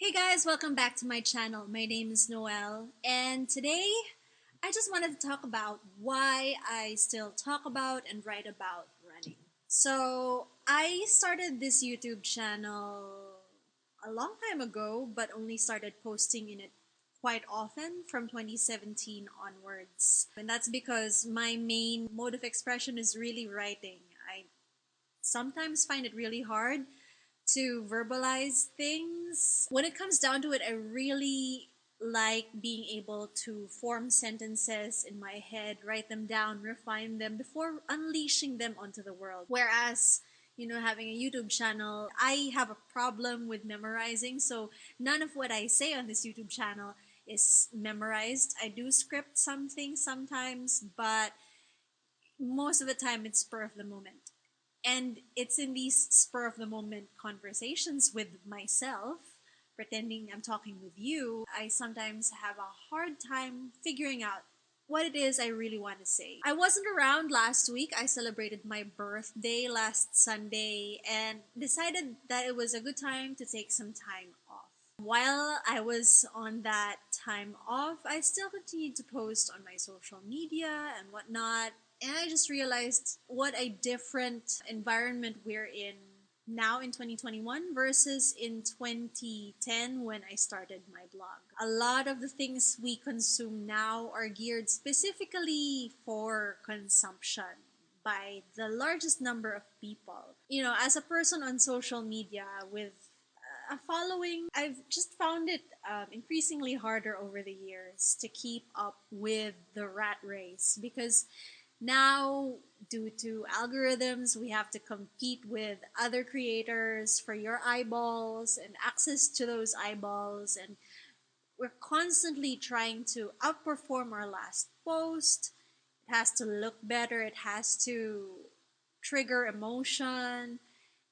Hey guys, welcome back to my channel. My name is Noelle, and today I just wanted to talk about why I still talk about and write about running. So, I started this YouTube channel a long time ago, but only started posting in it quite often from 2017 onwards. And that's because my main mode of expression is really writing. I sometimes find it really hard to verbalize things. When it comes down to it, I really like being able to form sentences in my head, write them down, refine them before unleashing them onto the world. Whereas, having a YouTube channel, I have a problem with memorizing, so none of what I say on this YouTube channel is memorized. I do script something sometimes, but most of the time it's spur of the moment. And it's in these spur of the moment conversations with myself, pretending I'm talking with you, I sometimes have a hard time figuring out what it is I really want to say. I wasn't around last week. I celebrated my birthday last Sunday and decided that it was a good time to take some time off. While I was on that time off, I still continued to post on my social media and whatnot. And I just realized what a different environment we're in now in 2021 versus in 2010 when I started my blog. A lot of the things we consume now are geared specifically for consumption by the largest number of people. As a person on social media with a following, I've just found it increasingly harder over the years to keep up with the rat race because now, due to algorithms, we have to compete with other creators for your eyeballs and access to those eyeballs, and we're constantly trying to outperform our last post. It has to look better, it has to trigger emotion,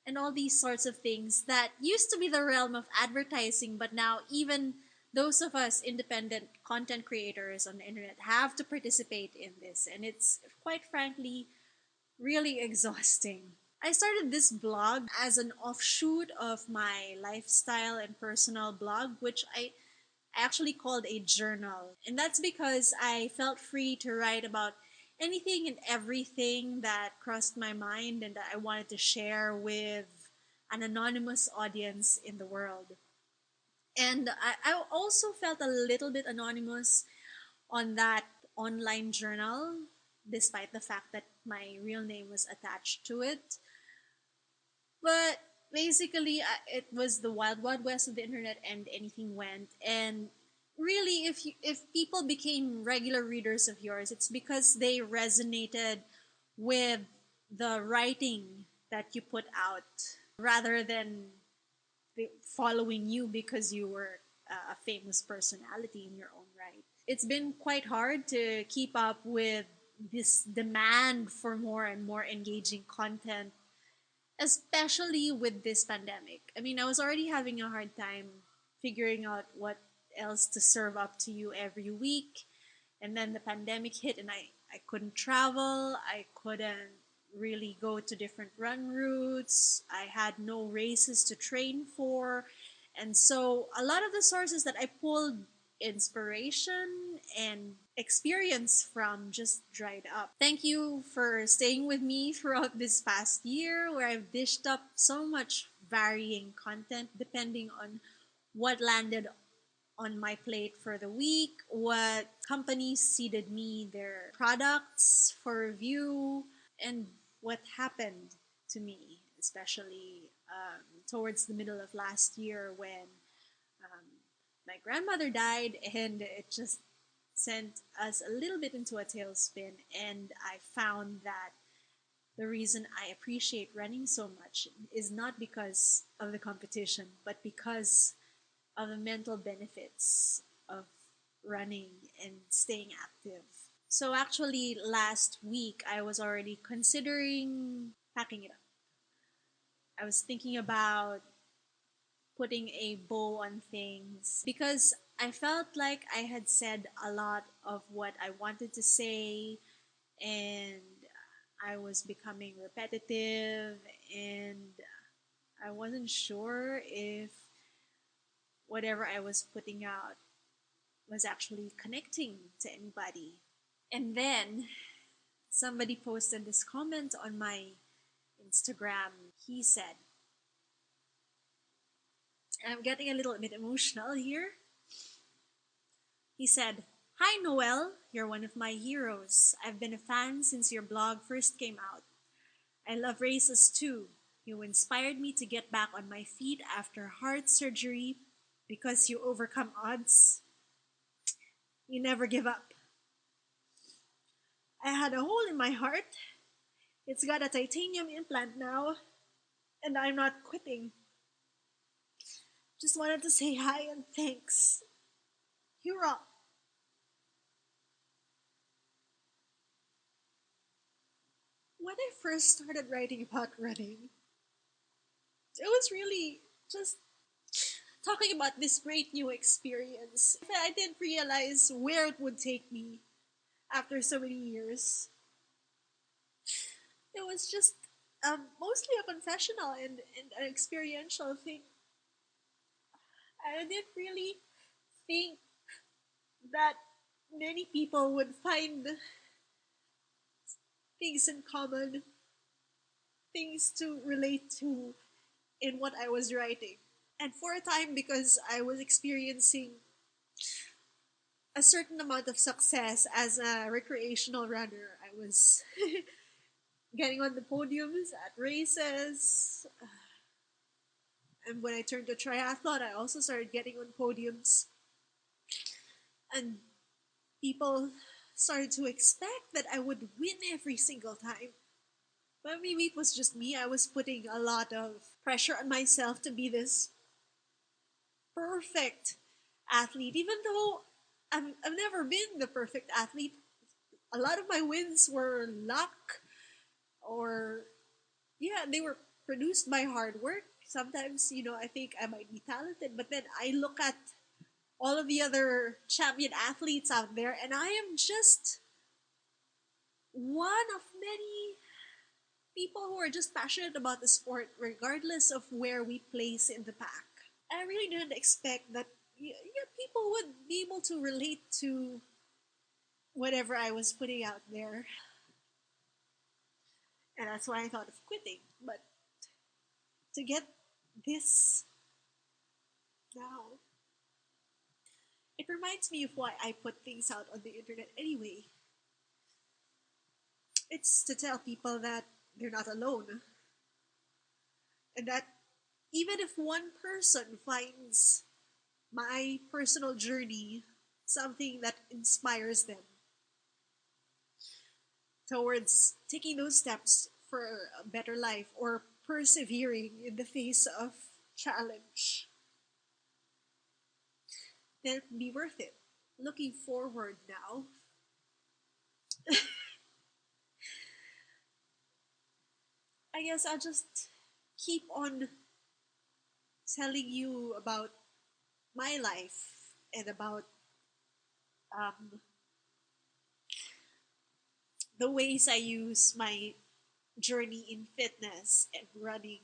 and all these sorts of things that used to be the realm of advertising, but now even those of us independent content creators on the internet have to participate in this, and it's quite frankly really exhausting. I started this blog as an offshoot of my lifestyle and personal blog, which I actually called a journal. And that's because I felt free to write about anything and everything that crossed my mind and that I wanted to share with an anonymous audience in the world. And I also felt a little bit anonymous on that online journal, despite the fact that my real name was attached to it. But basically, it was the wild, wild west of the internet, and anything went. And really, if people became regular readers of yours, it's because they resonated with the writing that you put out, rather than following you because you were a famous personality in your own right. It's been quite hard to keep up with this demand for more and more engaging content, especially with this pandemic. I mean, I was already having a hard time figuring out what else to serve up to you every week. And then the pandemic hit, and I couldn't travel. I couldn't really go to different run routes. I had no races to train for. And so a lot of the sources that I pulled inspiration and experience from just dried up. Thank you for staying with me throughout this past year where I've dished up so much varying content depending on what landed on my plate for the week, what companies seeded me their products for review, and what happened to me, especially towards the middle of last year when um, my grandmother died, and it just sent us a little bit into a tailspin. And I found that the reason I appreciate running so much is not because of the competition, but because of the mental benefits of running and staying active. So actually, last week I was already considering packing it up. I was thinking about putting a bow on things because I felt like I had said a lot of what I wanted to say, and I was becoming repetitive, and I wasn't sure if whatever I was putting out was actually connecting to anybody. And then somebody posted this comment on my Instagram. He said, and I'm getting a little bit emotional here. He said, "Hi Noel, you're one of my heroes. I've been a fan since your blog first came out. I love races too. You inspired me to get back on my feet after heart surgery because you overcome odds. You never give up. I had a hole in my heart. It's got a titanium implant now, and I'm not quitting. Just wanted to say hi and thanks. You rock." When I first started writing about running, it was really just talking about this great new experience. I didn't realize where it would take me after so many years. It was just mostly a confessional and an experiential thing. I didn't really think that many people would find things in common, things to relate to in what I was writing. And for a time, because I was experiencing a certain amount of success as a recreational runner, I was getting on the podiums at races. And when I turned to triathlon, I also started getting on podiums. And people started to expect that I would win every single time. But maybe it was just me. I was putting a lot of pressure on myself to be this perfect athlete, even though I've never been the perfect athlete. A lot of my wins were luck, or yeah, they were produced by hard work. Sometimes, I think I might be talented, but then I look at all of the other champion athletes out there, and I am just one of many people who are just passionate about the sport, regardless of where we place in the pack. I really didn't expect that people would be able to relate to whatever I was putting out there. And that's why I thought of quitting. But to get this now, it reminds me of why I put things out on the internet anyway. It's to tell people that they're not alone. And that even if one person finds my personal journey something that inspires them towards taking those steps for a better life or persevering in the face of challenge, then it'd be worth it. Looking forward now, I guess I'll just keep on telling you about my life and about um, the ways I use my journey in fitness and running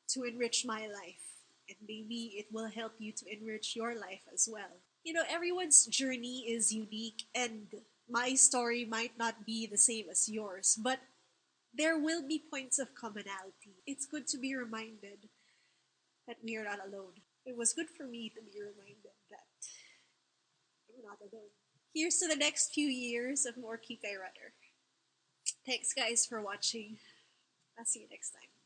to enrich my life. And maybe it will help you to enrich your life as well. Everyone's journey is unique, and my story might not be the same as yours, but there will be points of commonality. It's good to be reminded that we are not alone. It was good for me to be reminded that I'm not alone. Here's to the next few years of more Kikai Runner. Thanks, guys, for watching. I'll see you next time.